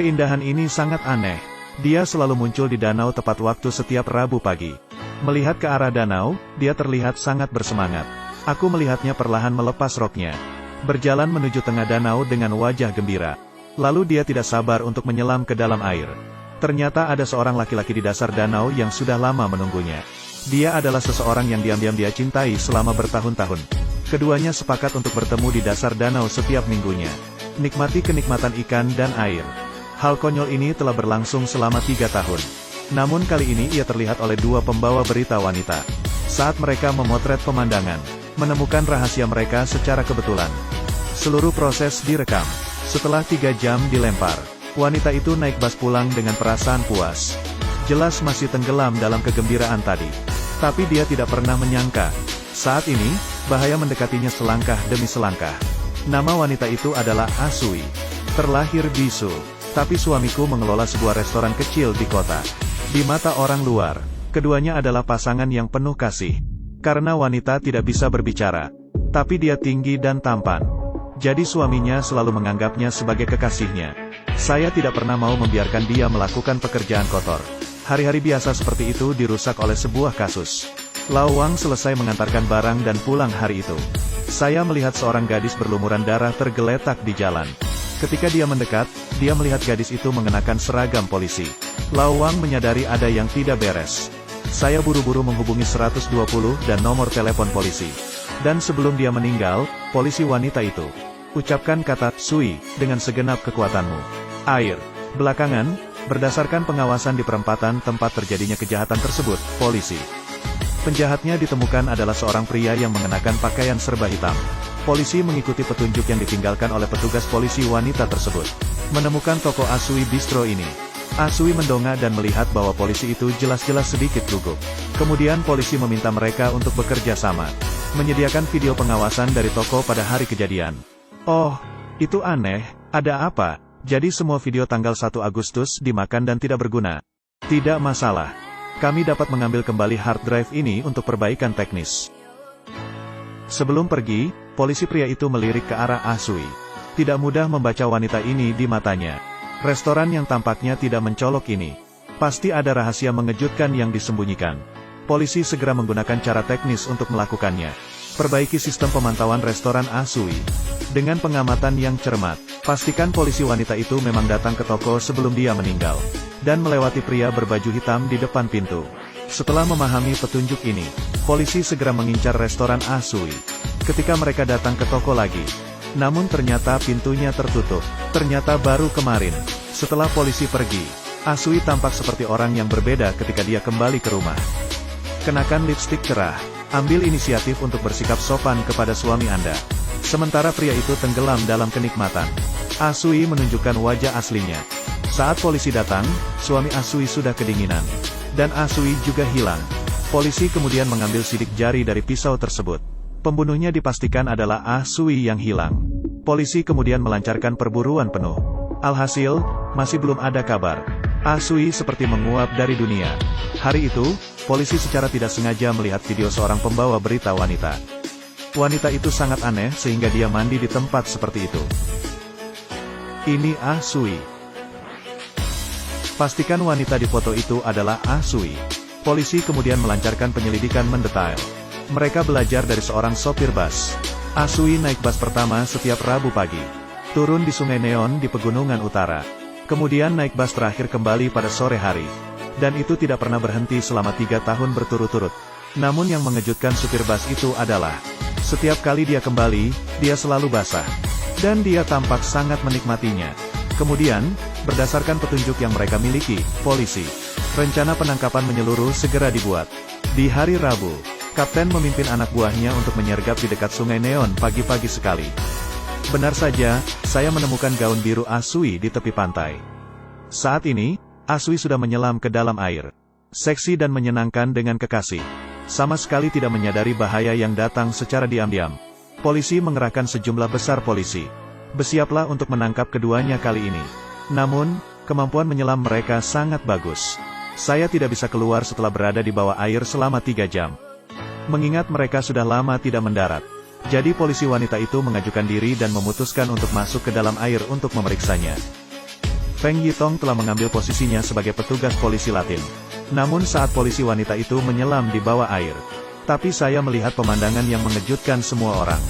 Keindahan ini sangat aneh. Dia selalu muncul di danau tepat waktu setiap Rabu pagi. Melihat ke arah danau, dia terlihat sangat bersemangat. Aku melihatnya perlahan melepas roknya. Berjalan menuju tengah danau dengan wajah gembira. Lalu dia tidak sabar untuk menyelam ke dalam air. Ternyata ada seorang laki-laki di dasar danau yang sudah lama menunggunya. Dia adalah seseorang yang diam-diam dia cintai selama bertahun-tahun. Keduanya sepakat untuk bertemu di dasar danau setiap minggunya. Nikmati kenikmatan ikan dan air. Hal konyol ini telah berlangsung selama 3 tahun. Namun kali ini ia terlihat oleh dua pembawa berita wanita. Saat mereka memotret pemandangan, menemukan rahasia mereka secara kebetulan. Seluruh proses direkam. Setelah 3 jam dilempar, wanita itu naik bus pulang dengan perasaan puas. Jelas masih tenggelam dalam kegembiraan tadi. Tapi dia tidak pernah menyangka. Saat ini, bahaya mendekatinya selangkah demi selangkah. Nama wanita itu adalah Asui. Terlahir bisu. Tapi suamiku mengelola sebuah restoran kecil di kota. Di mata orang luar, keduanya adalah pasangan yang penuh kasih. Karena wanita tidak bisa berbicara. Tapi dia tinggi dan tampan. Jadi suaminya selalu menganggapnya sebagai kekasihnya. Saya tidak pernah mau membiarkan dia melakukan pekerjaan kotor. Hari-hari biasa seperti itu dirusak oleh sebuah kasus. Lawang selesai mengantarkan barang dan pulang hari itu. Saya melihat seorang gadis berlumuran darah tergeletak di jalan. Ketika dia mendekat, dia melihat gadis itu mengenakan seragam polisi. Lawang menyadari ada yang tidak beres. Saya buru-buru menghubungi 120 dan nomor telepon polisi. Dan sebelum dia meninggal, polisi wanita itu ucapkan kata, "Sui," dengan segenap kekuatanmu. Air. Belakangan, berdasarkan pengawasan di perempatan tempat terjadinya kejahatan tersebut, polisi. Penjahatnya ditemukan adalah seorang pria yang mengenakan pakaian serba hitam. Polisi mengikuti petunjuk yang ditinggalkan oleh petugas polisi wanita tersebut. Menemukan toko Asui Bistro ini. Asui mendongak dan melihat bahwa polisi itu jelas-jelas sedikit gugup. Kemudian polisi meminta mereka untuk bekerja sama. Menyediakan video pengawasan dari toko pada hari kejadian. Oh, itu aneh, ada apa? Jadi semua video tanggal 1 Agustus dimakan dan tidak berguna. Tidak masalah. Kami dapat mengambil kembali hard drive ini untuk perbaikan teknis. Sebelum pergi, polisi pria itu melirik ke arah Asui. Tidak mudah membaca wanita ini di matanya. Restoran yang tampaknya tidak mencolok ini. Pasti ada rahasia mengejutkan yang disembunyikan. Polisi segera menggunakan cara teknis untuk melakukannya. Perbaiki sistem pemantauan restoran Asui. Dengan pengamatan yang cermat, pastikan polisi wanita itu memang datang ke toko sebelum dia meninggal. Dan melewati pria berbaju hitam di depan pintu. Setelah memahami petunjuk ini, polisi segera mengincar restoran Asui. Ketika mereka datang ke toko lagi, namun ternyata pintunya tertutup. Ternyata baru kemarin, setelah polisi pergi, Asui tampak seperti orang yang berbeda ketika dia kembali ke rumah. Kenakan lipstik cerah, ambil inisiatif untuk bersikap sopan kepada suami Anda. Sementara pria itu tenggelam dalam kenikmatan. Asui menunjukkan wajah aslinya. Saat polisi datang, suami Asui sudah kedinginan. Dan Asui juga hilang. Polisi kemudian mengambil sidik jari dari pisau tersebut. Pembunuhnya dipastikan adalah Asui yang hilang. Polisi kemudian melancarkan perburuan penuh. Alhasil, masih belum ada kabar. Asui seperti menguap dari dunia. Hari itu, polisi secara tidak sengaja melihat video seorang pembawa berita wanita. Wanita itu sangat aneh sehingga dia mandi di tempat seperti itu. Ini Asui. Pastikan wanita di foto itu adalah Asui. Polisi kemudian melancarkan penyelidikan mendetail. Mereka belajar dari seorang sopir bus. Asui naik bus pertama setiap Rabu pagi. Turun di Sungai Neon di Pegunungan Utara. Kemudian naik bus terakhir kembali pada sore hari. Dan itu tidak pernah berhenti selama 3 tahun berturut-turut. Namun yang mengejutkan supir bus itu adalah, setiap kali dia kembali, dia selalu basah. Dan dia tampak sangat menikmatinya. Kemudian, berdasarkan petunjuk yang mereka miliki, polisi, rencana penangkapan menyeluruh segera dibuat. Di hari Rabu, Kapten memimpin anak buahnya untuk menyergap di dekat Sungai Neon pagi-pagi sekali. Benar saja, saya menemukan gaun biru Asui di tepi pantai. Saat ini, Asui sudah menyelam ke dalam air. Seksi dan menyenangkan dengan kekasih. Sama sekali tidak menyadari bahaya yang datang secara diam-diam. Polisi mengerahkan sejumlah besar polisi. Bersiaplah untuk menangkap keduanya kali ini. Namun, kemampuan menyelam mereka sangat bagus. Saya tidak bisa keluar setelah berada di bawah air selama 3 jam. Mengingat mereka sudah lama tidak mendarat. Jadi polisi wanita itu mengajukan diri dan memutuskan untuk masuk ke dalam air untuk memeriksanya. Feng Yitong telah mengambil posisinya sebagai petugas polisi Latin. Namun saat polisi wanita itu menyelam di bawah air. Tapi saya melihat pemandangan yang mengejutkan semua orang.